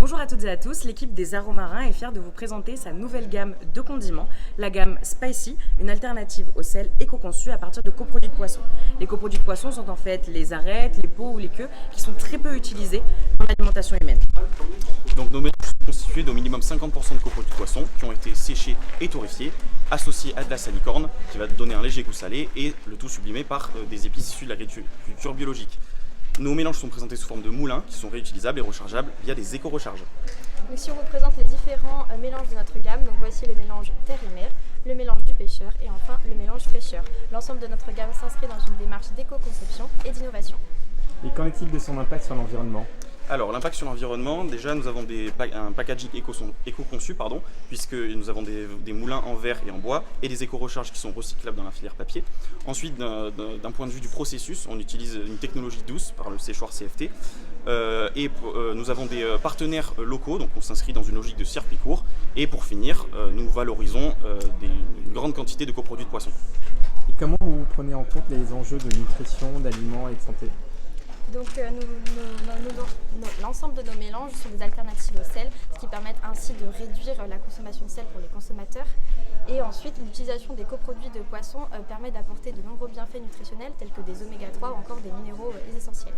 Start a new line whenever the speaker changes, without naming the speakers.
Bonjour à toutes et à tous, l'équipe des Aromarins est fière de vous présenter sa nouvelle gamme de condiments, la gamme Spicy, une alternative au sel éco-conçue à partir de coproduits de poisson. Les coproduits de poisson sont en fait les arêtes, les peaux ou les queues qui sont très peu utilisés dans l'alimentation humaine.
Donc nos mélanges sont constitués d'au minimum 50% de coproduits de poisson qui ont été séchés et torréfiés, associés à de la salicorne qui va donner un léger goût salé et le tout sublimé par des épices issues de l'agriculture biologique. Nos mélanges sont présentés sous forme de moulins qui sont réutilisables et rechargeables via des éco-recharges.
Donc, si on vous présente les différents mélanges de notre gamme, donc voici le mélange terre et mer, le mélange du pêcheur et enfin le mélange fraîcheur. L'ensemble de notre gamme s'inscrit dans une démarche d'éco-conception et d'innovation.
Et qu'en est-il de son impact sur l'environnement ?
Alors l'impact sur l'environnement, déjà nous avons un packaging éco-conçu, puisque nous avons des moulins en verre et en bois et des éco-recharges qui sont recyclables dans la filière papier. Ensuite, d'un point de vue du processus, on utilise une technologie douce par le séchoir CFT. Nous avons des partenaires locaux, donc on s'inscrit dans une logique de circuit court. Et pour finir, nous valorisons une grande quantité de coproduits de poisson.
Et comment vous prenez en compte les enjeux de nutrition, d'aliments et de santé ?
Donc l'ensemble de nos mélanges sont des alternatives au sel, ce qui permet ainsi de réduire la consommation de sel pour les consommateurs. Et ensuite, l'utilisation des coproduits de poisson permet d'apporter de nombreux bienfaits nutritionnels tels que des oméga 3 ou encore des minéraux essentiels.